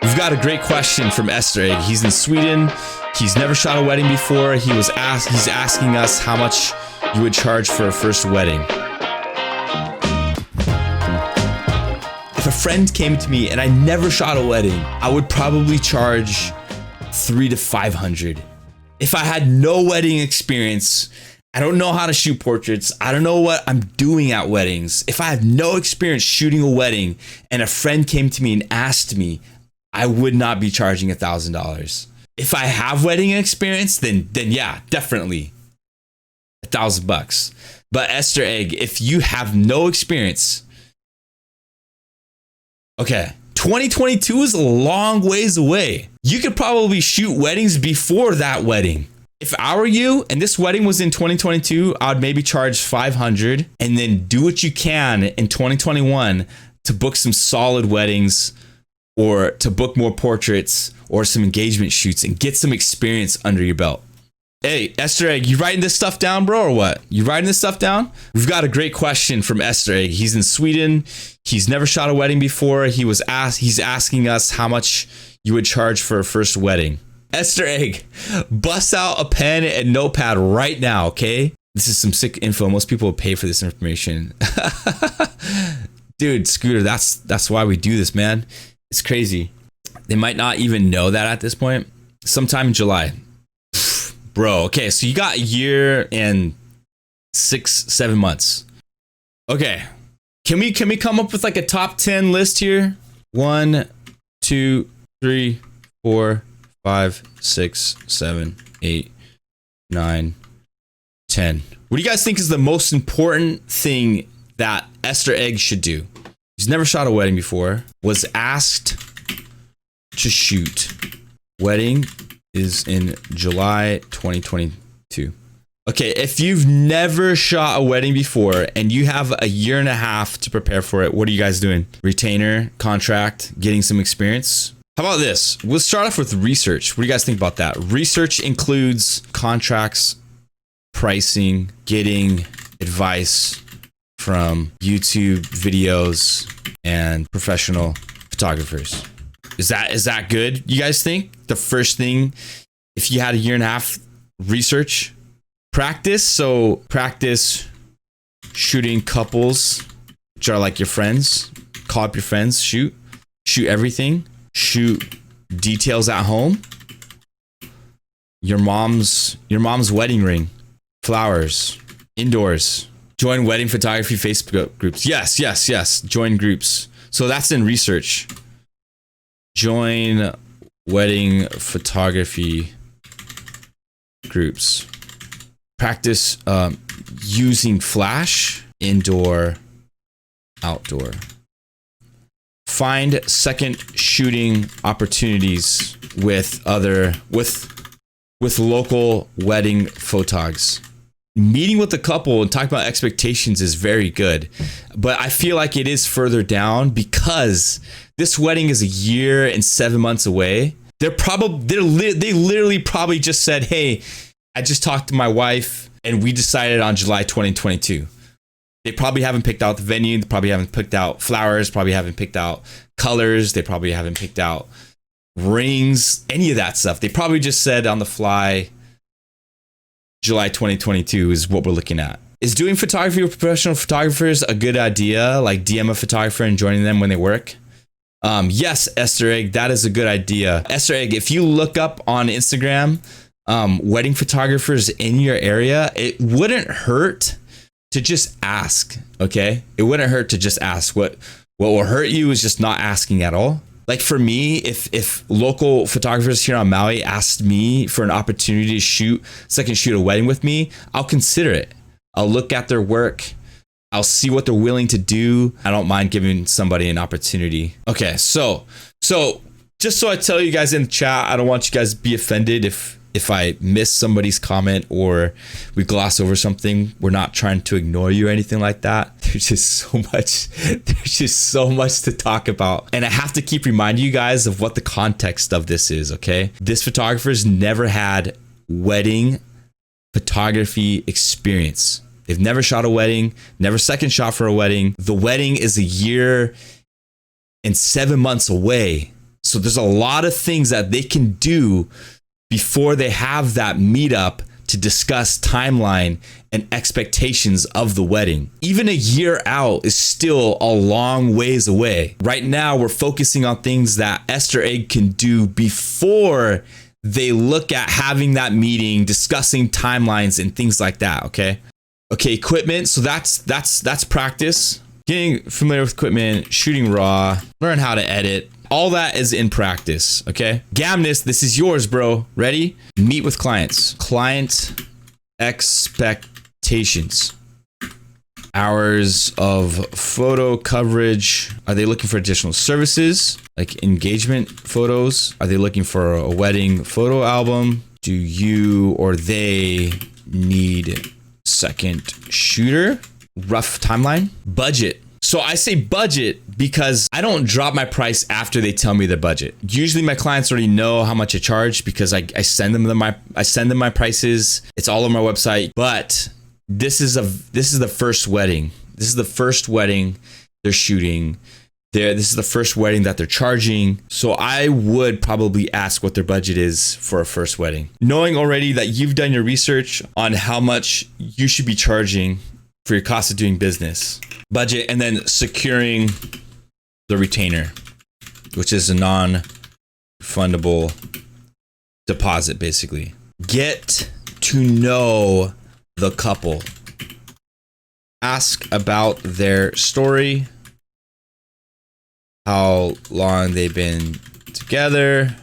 We've got a great question from Esther Egg. He's in Sweden. He's never shot a wedding before. He's asking us how much you would charge for a first wedding. If a friend came to me and I never shot a wedding, I would probably charge $300 to $500. If I had no wedding experience, I don't know how to shoot portraits, I don't know what I'm doing at weddings. If I have no experience shooting a wedding and a friend came to me and asked me, I would not be charging $1,000. If I have wedding experience, then yeah, definitely $1,000. But Esther Egg, if you have no experience, okay, 2022 is a long ways away. You could probably shoot weddings before that wedding. If I were you and this wedding was in 2022, I would maybe charge $500 and then do what you can in 2021 to book some solid weddings or to book more portraits or some engagement shoots and get some experience under your belt. Hey, Esther Egg, you writing this stuff down, bro, or what? You writing this stuff down? We've got a great question from Esther Egg. He's in Sweden. He's never shot a wedding before. He's asking us how much you would charge for a first wedding. Esther Egg, bust out a pen and notepad right now, okay? This is some sick info. Most people will pay for this information. Dude, Scooter, that's why we do this, man. It's crazy. They might not even know that at this point. Sometime in July. Bro, okay, so you got a year and 6-7 months. Okay. Can we come up with like a top 10 list here? 1, 2, 3, 4, 5, 6, 7, 8, 9, 10. What do you guys think is the most important thing that Esther Egg should do? He's never shot a wedding before. Was asked to shoot. Wedding is in July 2022. Okay, if you've never shot a wedding before and you have a year and a half to prepare for it, what are you guys doing? Retainer, contract, getting some experience? How about this? We'll start off with research. What do you guys think about that? Research includes contracts, pricing, getting advice from YouTube videos and professional photographers. Is that good? You guys think? The first thing, if you had a year and a half, research, practice. So practice shooting couples, which are like your friends. Call up your friends, shoot everything. Shoot details at home. Your mom's wedding ring, flowers, indoors. Join wedding photography Facebook groups. Yes. Join groups. So that's in research. Join wedding photography groups. Practice using flash, indoor, outdoor. Find second shooting opportunities with local wedding photogs. Meeting with the couple and talking about expectations is very good, but I feel like it is further down because this wedding is a year and 7 months away. They literally probably just said, "Hey, I just talked to my wife and we decided on July 2022." They probably haven't picked out the venue. They probably haven't picked out flowers. Probably haven't picked out colors. They probably haven't picked out rings, any of that stuff. They probably just said on the fly, July 2022 is what we're looking at. Is doing photography with professional photographers a good idea? Like DM a photographer and joining them when they work? Yes, Esther Egg, that is a good idea. Esther Egg, if you look up on Instagram, wedding photographers in your area, it wouldn't hurt to just ask, okay? It wouldn't hurt to just ask. What will hurt you is just not asking at all. Like for me, if local photographers here on Maui asked me for an opportunity to shoot a wedding with me, I'll consider it. I'll look at their work. I'll see what they're willing to do. I don't mind giving somebody an opportunity. Okay, so just so I tell you guys in the chat, I don't want you guys to be offended if I miss somebody's comment or we gloss over something. We're not trying to ignore you or anything like that. There's just so much to talk about. And I have to keep reminding you guys of what the context of this is, okay? This photographer's never had wedding photography experience. They've never shot a wedding, never second shot for a wedding. The wedding is a year and 7 months away. So there's a lot of things that they can do before they have that meetup to discuss timeline and expectations of the wedding. Even a year out is still a long ways away. Right now, we're focusing on things that Esther Egg can do before they look at having that meeting, discussing timelines and things like that. Okay, equipment. So that's practice. Getting familiar with equipment, shooting raw, learn how to edit. All that is in practice, okay? Gamness, this is yours, bro. Ready? Meet with clients. Client expectations. Hours of photo coverage. Are they looking for additional services like engagement photos? Are they looking for a wedding photo album? Do you or they need second shooter? Rough timeline. Budget. So I say budget because I don't drop my price after they tell me their budget. Usually my clients already know how much I charge because I send them my prices. It's all on my website. But this is the first wedding. This is the first wedding they're shooting. This is the first wedding that they're charging. So I would probably ask what their budget is for a first wedding. Knowing already that you've done your research on how much you should be charging for your cost of doing business. Budget, and then securing the retainer, which is a non-refundable deposit, basically. Get to know the couple. Ask about their story, how long they've been together,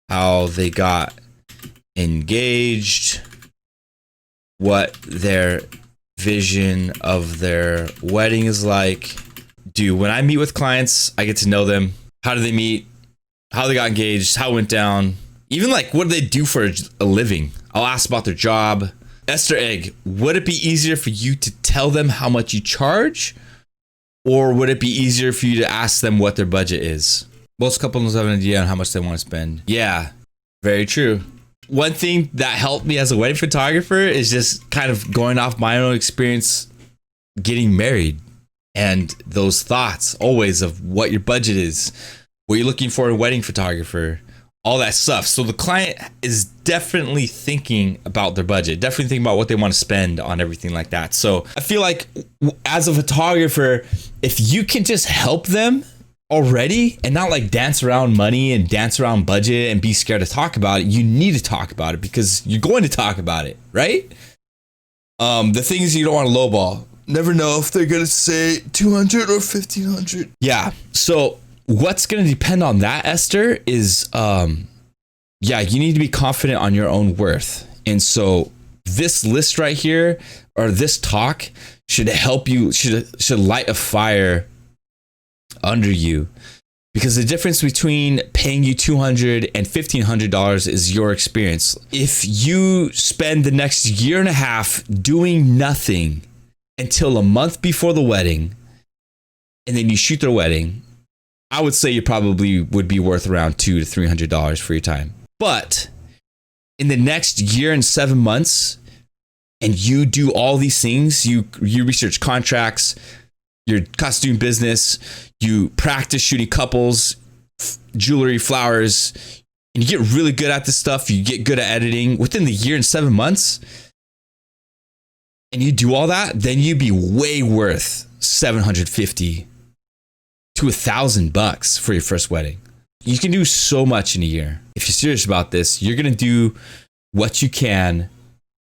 how they got engaged, what their vision of their wedding is like. Dude, when I meet with clients, I get to know them. How did they meet? How they got engaged? How it went down? Even like, what do they do for a living? I'll ask about their job. Esther Egg, would it be easier for you to tell them how much you charge? Or would it be easier for you to ask them what their budget is? Most couples have an idea on how much they want to spend. Yeah, very true. One thing that helped me as a wedding photographer is just kind of going off my own experience getting married and those thoughts always of what your budget is, what you're looking for in a wedding photographer, all that stuff. So the client is definitely thinking about their budget, definitely thinking about what they want to spend on everything like that. So I feel like as a photographer, if you can just help them already and not like dance around money and dance around budget and be scared to talk about it, you need to talk about it because you're going to talk about it, right? The thing is, you don't want to lowball. Never know if they're going to say 200 or 1500. Yeah. So what's going to depend on that, Esther, is, you need to be confident on your own worth. And so this list right here, or this talk, should help you, should light a fire under you, because the difference between paying you $200 and $1,500 is your experience. If you spend the next year and a half doing nothing until a month before the wedding, and then you shoot their wedding, I would say you probably would be worth around $200 to $300 for your time. But in the next year and 7 months, and you do all these things, you research contracts, your costume business, you practice shooting couples, jewelry, flowers, and you get really good at this stuff. You get good at editing within the year and 7 months, and you do all that, then you'd be way worth $750 to $1,000 for your first wedding. You can do so much in a year. If you're serious about this, you're going to do what you can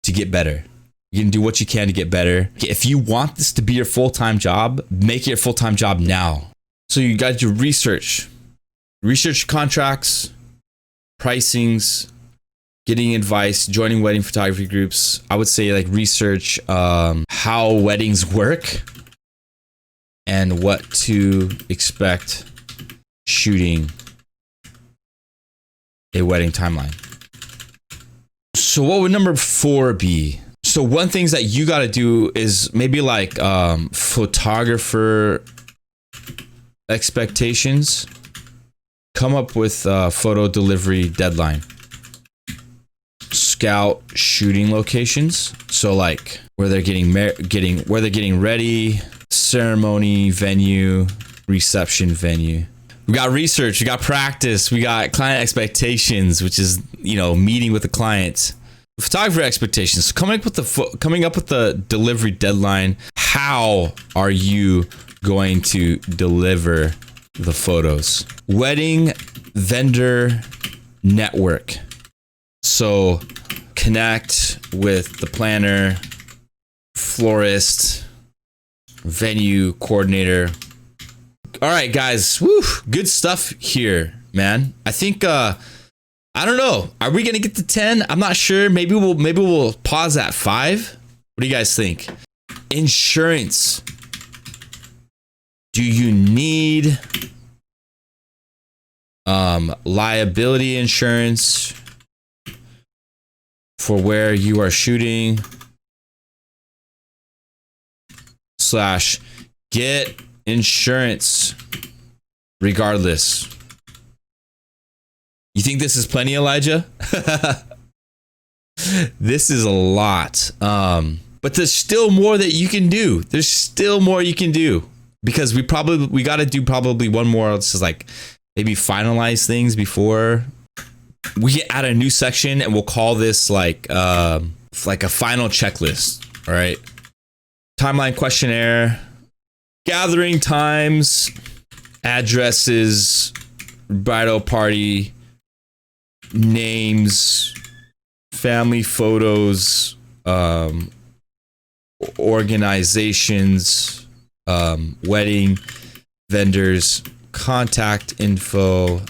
to get better. You can do what you can to get better. If you want this to be your full-time job, make it your full-time job now. So you got your research contracts, pricings, getting advice, joining wedding photography groups. I would say like research how weddings work and what to expect shooting a wedding timeline. So what would number 4 be? So one things that you got to do is maybe like photographer expectations. Come up with a photo delivery deadline. Scout shooting locations. So like where they're getting ready, ceremony venue, reception venue. We got research, we got practice, we got client expectations, which is, you know, meeting with the client. Photographer expectations, coming up with the delivery deadline. How are you going to deliver the photos? Wedding vendor network. So connect with the planner, florist, venue coordinator. All right, guys. Woo, good stuff here, man. I think I don't know. Are we gonna get to 10? I'm not sure. Maybe we'll pause at 5. What do you guys think? Insurance. Do you need liability insurance for where you are shooting? / get insurance regardless. You think this is plenty, Elijah? This is a lot. But there's still more that you can do. There's still more you can do, because we got to do probably one more. This is like maybe finalize things before we add a new section, and we'll call this like a final checklist. All right. Timeline questionnaire, gathering times, addresses, bridal party, names, family photos, organizations, wedding vendors, contact info,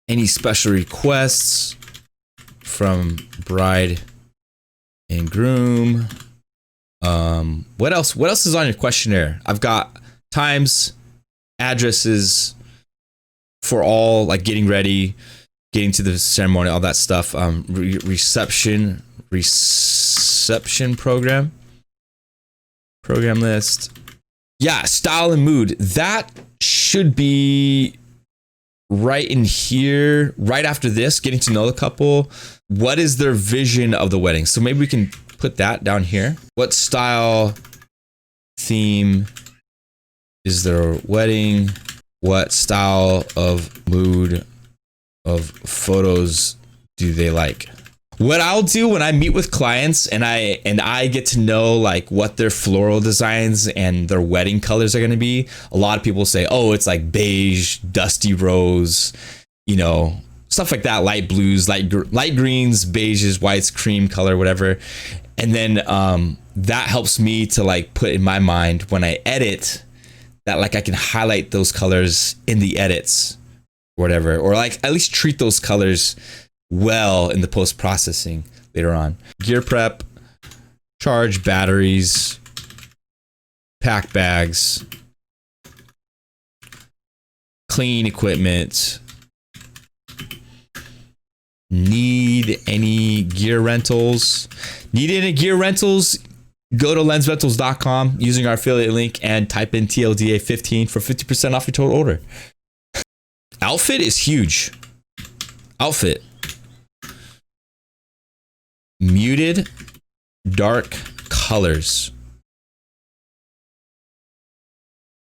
any special requests from bride and groom. What else is on your questionnaire? I've got times, addresses for all, like getting ready, getting to the ceremony, all that stuff. Reception program list. Yeah, style and mood. That should be right in here, right after this, getting to know the couple. What is their vision of the wedding? So maybe we can put that down here. What style, theme is their wedding? What style of mood of photos do they like? What I'll do when I meet with clients and I get to know like what their floral designs and their wedding colors are going to be, a lot of people say, oh, it's like beige, dusty rose, you know, stuff like that, light blues, light greens, beiges, whites, cream color, whatever. And then that helps me to like put in my mind when I edit that, like I can highlight those colors in the edits or whatever, or like at least treat those colors well in the post-processing later on. Gear prep, charge batteries, pack bags, clean equipment. Need any gear rentals? Go to lensrentals.com using our affiliate link and type in TLDA 15 for 50% off your total order. Outfit is huge. Outfit. Muted dark colors.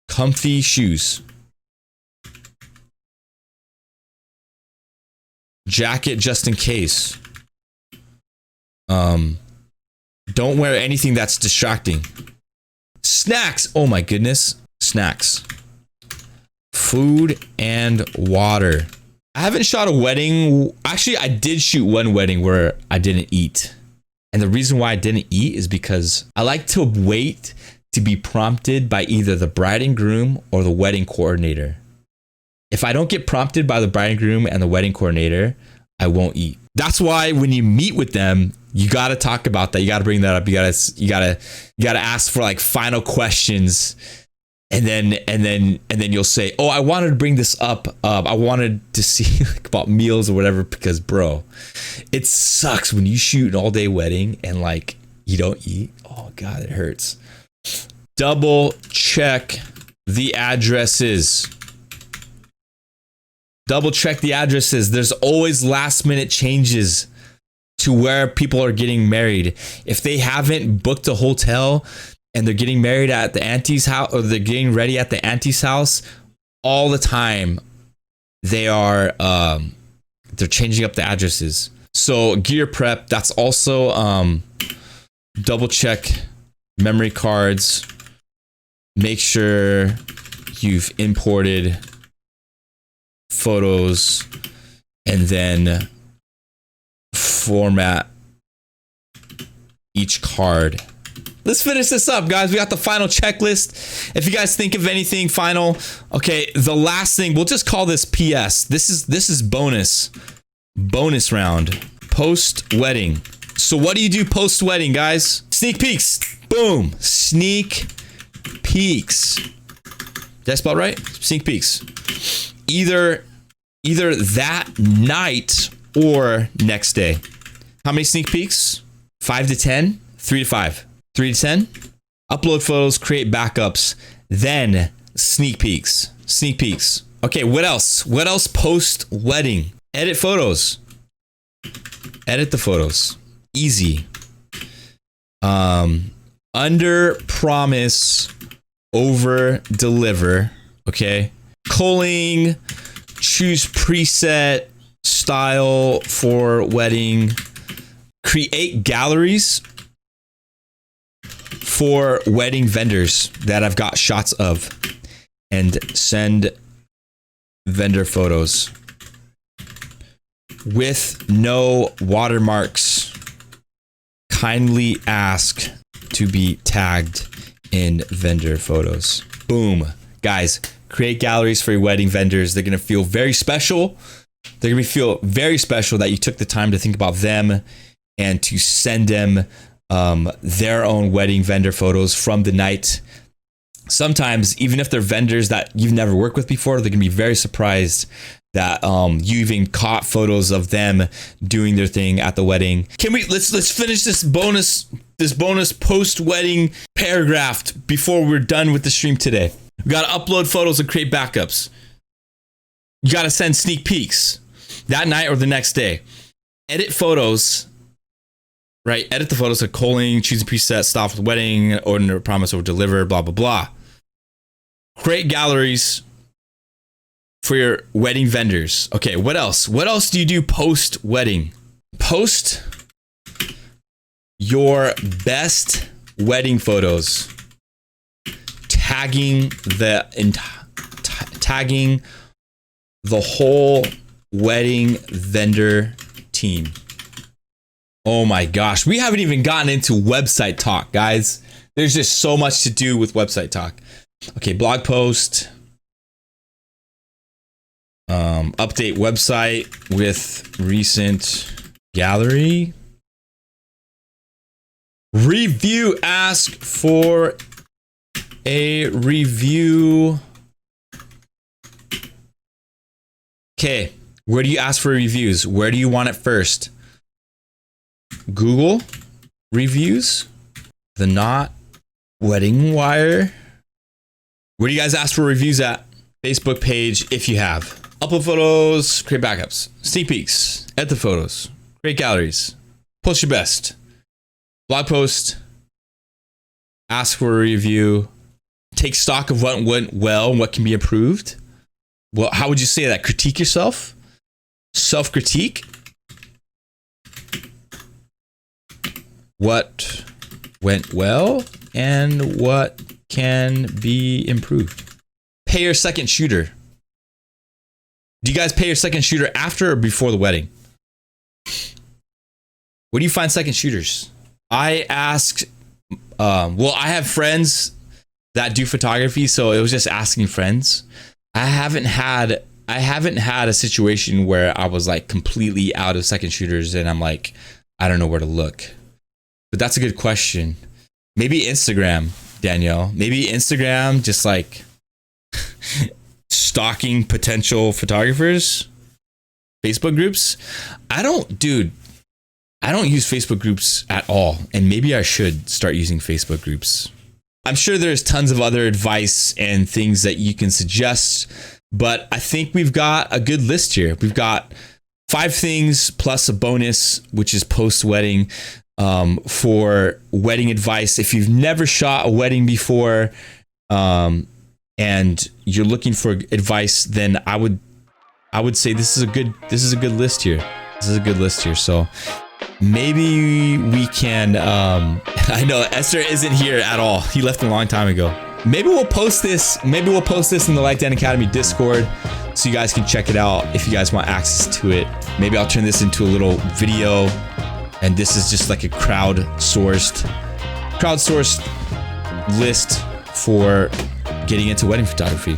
Comfy shoes. Jacket just in case. Don't wear anything that's distracting. Snacks. Oh my goodness. Snacks. Food and water. I haven't shot a wedding. Actually, I did shoot one wedding where I didn't eat. And the reason why I didn't eat is because I like to wait to be prompted by either the bride and groom or the wedding coordinator. If I don't get prompted by the bride and groom and the wedding coordinator, I won't eat. That's why when you meet with them, you got to talk about that. You got to bring that up. You got to ask for like final questions. And then you'll say, "Oh, I wanted to bring this up. I wanted to see like, about meals or whatever, because bro, it sucks when you shoot an all-day wedding and like you don't eat. Oh God, it hurts." Double check the addresses. Double check the addresses. There's always last minute changes to where people are getting married. If they haven't booked a hotel, and they're getting married at the auntie's house, or they're getting ready at the auntie's house, all the time they are they're changing up the addresses. So gear prep, that's also double check memory cards. Make sure you've imported photos and then format each card. Let's finish this up, guys. We got the final checklist. If you guys think of anything final, okay, the last thing, we'll just call this PS. This is bonus round. Post wedding. So what do you do post wedding, guys? Sneak peeks. Boom. Sneak peeks. Did I spell it right? Sneak peeks. Either that night or next day. How many sneak peeks? 5 to 10? 3 to 5. 3 to 10? Upload photos, create backups, then sneak peeks. Sneak peeks. Okay, what else? What else post wedding? Edit photos. Edit the photos. Easy. Under promise, over deliver. Okay. Culling, choose preset style for wedding. Create galleries for wedding vendors that I've got shots of, and send vendor photos with no watermarks. Kindly ask to be tagged in vendor photos. Boom. Guys, create galleries for your wedding vendors. They're going to feel very special. They're going to feel very special that you took the time to think about them and to send them their own wedding vendor photos from the night. Sometimes, even if they're vendors that you've never worked with before, they're gonna be very surprised that you even caught photos of them doing their thing at the wedding. Can we let's finish this bonus post wedding paragraph before we're done with the stream today? We gotta upload photos and create backups. You gotta send sneak peeks that night or the next day. Edit photos. Right, edit the photos of culling, choose a preset, stop with wedding, order, promise, over deliver, blah, blah, blah. Create galleries for your wedding vendors. Okay, what else? What else do you do post wedding? Post your best wedding photos, tagging the whole wedding vendor team. Oh my gosh, we haven't even gotten into website talk, guys. There's just so much to do with website talk. Okay, blog post. Update website with recent gallery. Review, ask for a review. Okay, where do you ask for reviews? Where do you want it first? Google reviews, the Knot, Wedding Wire. Where do you guys ask for reviews at? Facebook page, if you have. Upload photos, create backups, sneak peeks, edit the photos, create galleries, post your best. Blog post, ask for a review, take stock of what went well and what can be improved. Well, how would you say that? Critique yourself? Self-critique? What went well and what can be improved. Pay your second shooter. Do you guys pay your second shooter after or before the wedding? Where do you find second shooters? I asked, well, I have friends that do photography, so it was just asking friends. I haven't had a situation where I was like completely out of second shooters and I'm like, I don't know where to look. But that's a good question. Maybe Instagram, Danielle. Maybe Instagram, just like stalking potential photographers. Facebook groups. I don't use Facebook groups at all. And maybe I should start using Facebook groups. I'm sure there's tons of other advice and things that you can suggest, but I think we've got a good list here. We've got 5 things plus a bonus, which is post-wedding. for wedding advice. If you've never shot a wedding before, and you're looking for advice, then I would say this is a good list here. This is a good list here. So maybe we can, I know Esther isn't here at all. He left a long time ago. Maybe we'll post this in the Light Dan Academy Discord so you guys can check it out if you guys want access to it. Maybe I'll turn this into a little video, and this is just like a crowdsourced list for getting into wedding photography.